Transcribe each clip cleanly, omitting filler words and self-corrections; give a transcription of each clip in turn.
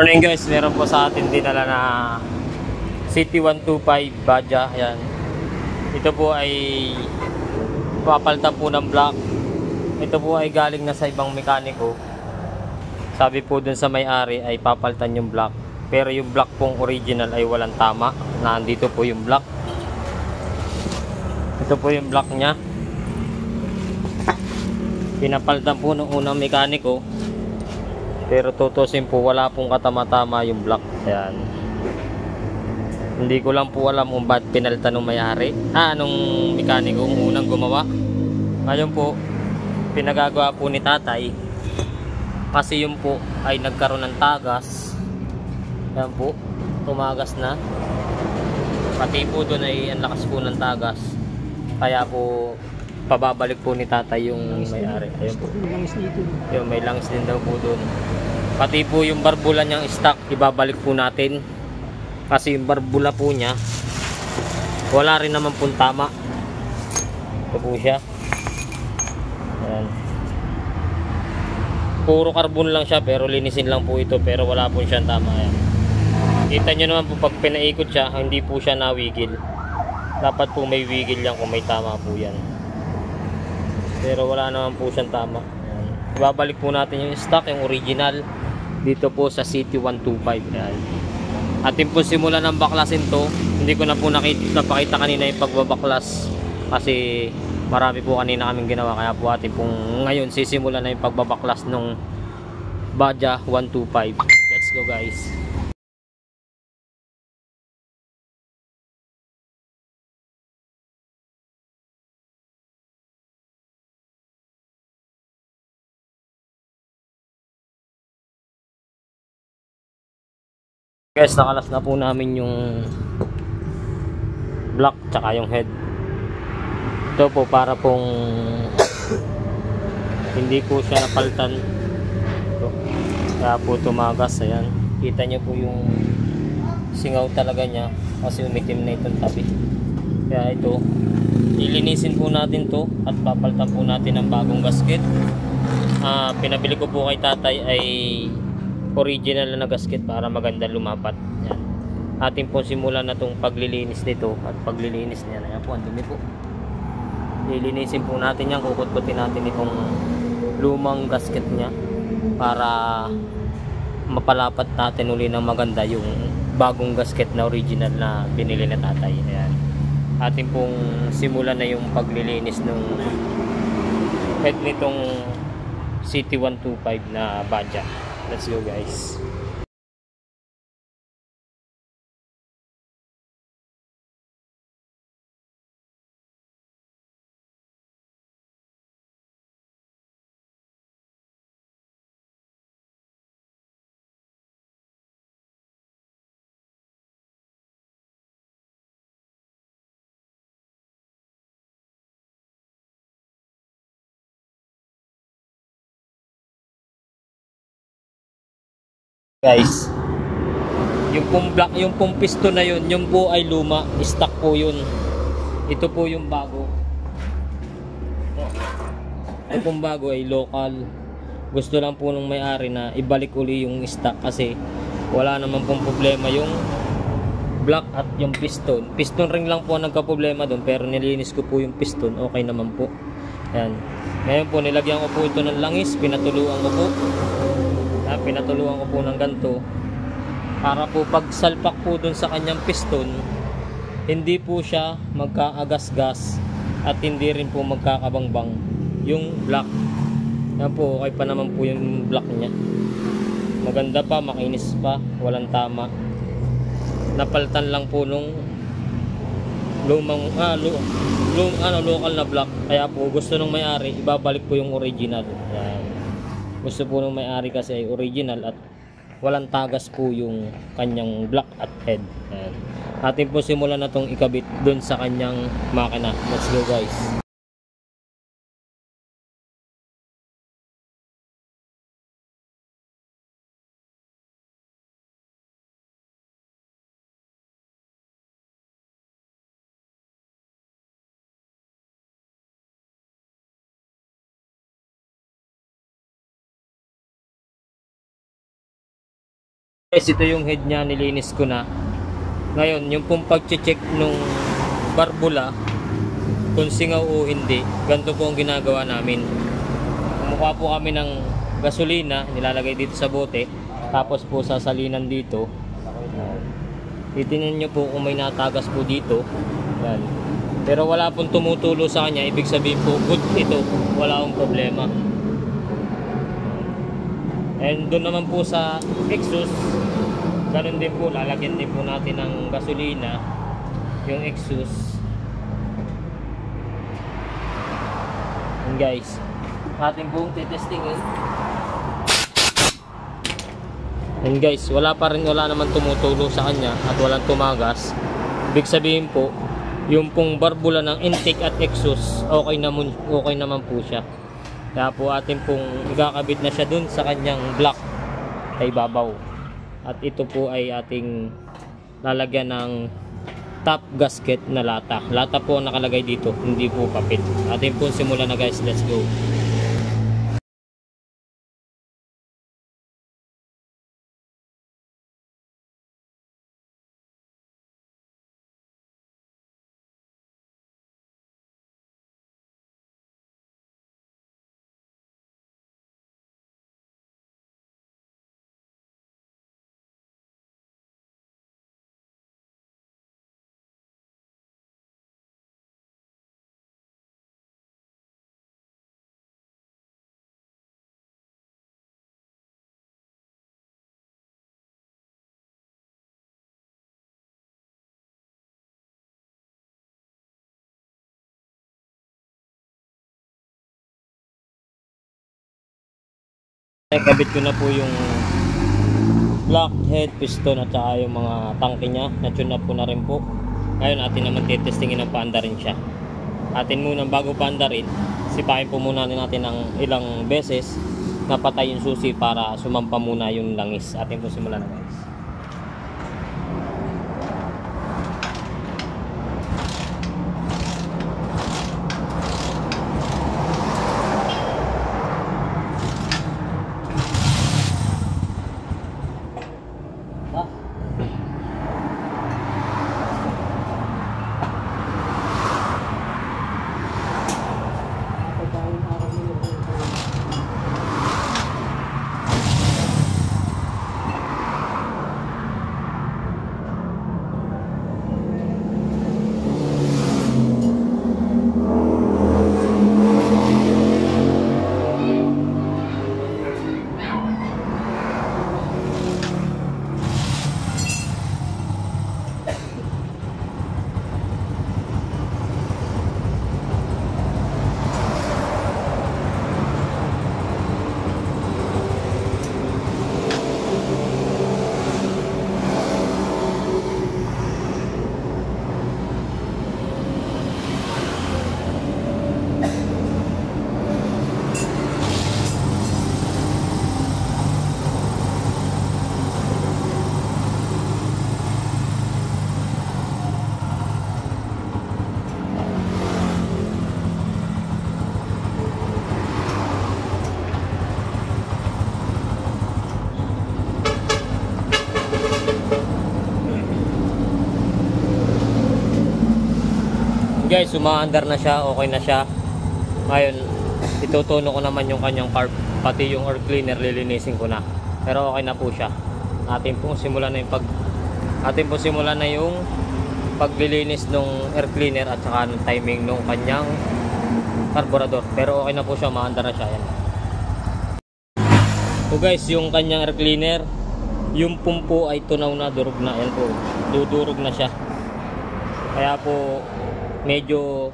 Morning guys, meron po sa atin dinala na City 125 Baja. Yan. Ito po ay papalitan po ng block. Ito po ay galing na sa ibang mekaniko. Sabi po dun sa may-ari ay papalitan yung block. Pero yung block pong original ay walang tama. Nandito po yung block. Ito po yung block nya. Pinapalitan po ng unang mekaniko. Pero tutusin po, wala pong katama-tama yung block. Ayan. Hindi ko lang po alam kung ba't pinalitan ng may-ari. Nung mekaniko unang gumawa. Ngayon po, pinagagawa po ni tatay. Kasi yun po ay nagkaroon ng tagas. Ayan po, tumagas na. Pati po doon ay ang lakas po ng tagas. Kaya po, pababalik po ni tatay yung may-ari. Ayun po. Yung may langis din daw po doon. Pati po yung barbula niyang stock, ibabalik po natin. Kasi yung barbula po niya, wala rin naman pong tama. Ito po siya. Ayan. Puro carbon lang siya, pero linisin lang po ito. Pero wala po siyang tama. Ayan. Kita nyo naman po pag pinaikot siya, hindi po siya nawigil. Dapat po may wigil yan kung may tama po yan. Pero wala naman po siyang tama. Ayan. Ibabalik po natin yung stock, yung original, dito po sa City 125. Ayan. Atin po simulan ng baklasin to. Hindi ko na po napakita kanina yung pagbabaklas kasi marami po kanina kaming ginawa. Kaya po atin pong ngayon sisimulan na yung pagbabaklas ng Baja 125. Let's go guys. Guys, nakalas na po namin yung block tsaka yung head. Ito po para pong hindi po siya napalitan. Ito. Kaya po tumagas. Ayan. Kita nyo po yung singaw talaga niya kasi umitim na itong tabi. Kaya ito, ilinisin po natin to at papalitan po natin ng bagong gasket. Pinabili ko po kay tatay ay original na gasket para maganda lumapat. Yan. Atin po simulan na itong paglilinis nito at paglilinis niya. Ayan po, ang dumi po. Lilinisin po natin yan, kukutkutin natin itong lumang gasket niya para mapalapat natin uli ng maganda yung bagong gasket na original na binili na tatay. Ayan. Atin pong simulan na yung paglilinis ng head nitong City 125 na Baja. Let's go guys. Guys, yung pong block, yung pong piston na yun, yung po ay luma, stock po yun. Ito po yung bago. Ito pong bago ay local. Gusto lang po ng may-ari na ibalik uli yung stock kasi wala naman pong problema yung block at yung piston. Piston ring lang po ang nagka-problema doon, pero nilinis ko po yung piston, okay naman po. Ayan. Ngayon po nilagyan ko po ito ng langis, pinatuluan ko po. Pinatuluan ko po ng ganito para po pag salpak po dun sa kanyang piston, hindi po siya magkaagas-gas at hindi rin po magkakabangbang yung block. Yan po, okay pa naman po yung block nya, maganda pa, makinis pa, walang tama. Napalitan lang po nung lumang local na block. Kaya po gusto ng may-ari ibabalik po yung original. Yan. Gusto po ng may-ari kasi ay original at walang tagas po yung kanyang block at head. Ayan. Atin po simulan na itong ikabit dun sa kanyang makina. Let's go guys. Guys, ito yung head niya, nilinis ko na. Ngayon, yung pong pag-check nung barbula, kung singaw o hindi, ganito po ang ginagawa namin. Kumukuha po kami ng gasolina, nilalagay dito sa bote, tapos po sasalinan dito. Titingnan nyo po kung may natagas po dito. Yan. Pero wala pong tumutulo sa kanya, ibig sabihin po good ito, wala akong problema. And doon naman po sa exhaust, ganun din po, lalagyan din po natin ng gasolina yung exhaust. And guys, ating pong titestingin. And guys, wala naman tumutulo sa kanya at walang tumagas. Ibig sabihin po, yung pong barbula ng intake at exhaust, okay naman po siya. Kaya po atin pong ikakabit na siya dun sa kanyang block ay babaw. At ito po ay ating lalagyan ng top gasket na lata. Lata po ang nakalagay dito, hindi po papel. Atin pong simulan na guys, let's go. Kabit ko na po yung block, head, piston at saka yung mga tangke nya. Na-tune na po na rin po. Ngayon atin naman titestingin ng paanda rin siya. Atin muna bago paanda rin, sipahin po muna natin ng ilang beses na patay yung susi para sumampa muna yung langis. Atin po simulan na guys. Guys, umaandar na siya, okay na siya. Ngayon, itutuno ko naman yung kanyang carb, pati yung air cleaner lilinisin ko na. Pero okay na po siya. Atin pong simulan na yung paglilinis ng air cleaner at saka ng timing ng kanyang carburetor. Pero okay na po siya, umaandar na siya. Yan. So guys, yung kanyang air cleaner, yung pumpo ay tunaw na, durog na. Yan po, dudurog na siya. Kaya po medyo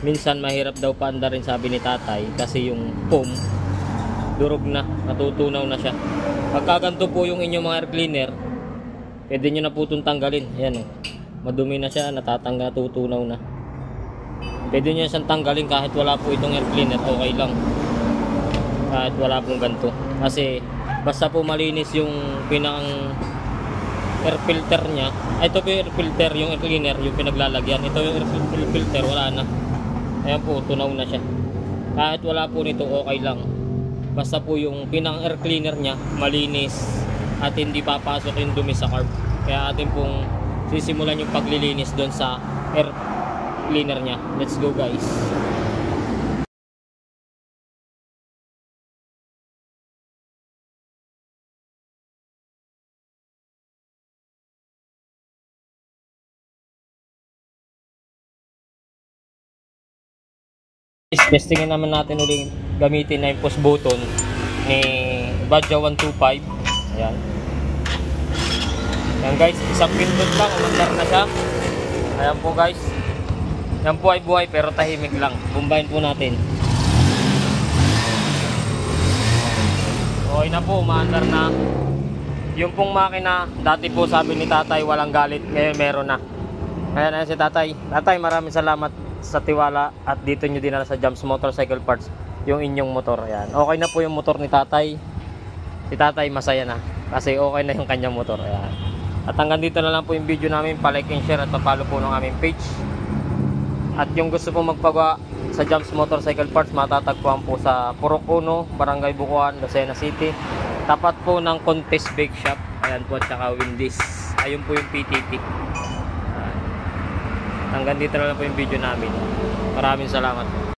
minsan mahirap daw paanda rin, sabi ni tatay, kasi yung pump durog na, natutunaw na siya. Pagkaganto po yung inyong mga air cleaner, pwede nyo na po itong tanggalin. Ayan, madumi na siya, natatanggal, natutunaw na. Pwede nyo siyang tanggalin kahit wala po itong air cleaner, okay lang. Kahit wala pong ganito, kasi basta po malinis yung pinang air filter nya. Ito po yung air filter, yung air cleaner, yung pinaglalagyan. Ito yung air filter, wala na. Ayan po, tunaw na siya. Kahit wala po nito, okay lang. Basta po yung pinang air cleaner nya malinis at hindi papasok yung dumi sa carb. Kaya atin pong sisimulan yung paglilinis doon sa air cleaner nya. Let's go guys. Testingin naman natin ulit gamitin na yung push button ni Badja 125. Ayan. Ayan guys, isang pindot lang, umandar na siya. Ayan po guys. Yan po ay buhay pero tahimik lang. Bumbayin po natin. Okay na po, umaandar na. Yung pong makina, dati po sabi ni tatay walang galit, ngayon meron na. Ayan na si tatay. Tatay, maraming salamat sa tiwala at dito nyo dinala sa Jumps Motorcycle Parts yung inyong motor. Ayan. Okay na po yung motor ni tatay. Si tatay masaya na kasi okay na yung kanyang motor. Ayan. At hanggang dito na lang po yung video namin. Pa-like and share at pa-follow po ng aming page. At yung gusto po magpagawa sa Jumps Motorcycle Parts, matatagpuan po sa Purok 1, Barangay Bukuan, Lucena City. Tapat po ng Contest Bake Shop. Ayan po, at saka Windies. Ayun po yung PTT. Hanggang dito na lang po yung video namin. Maraming salamat.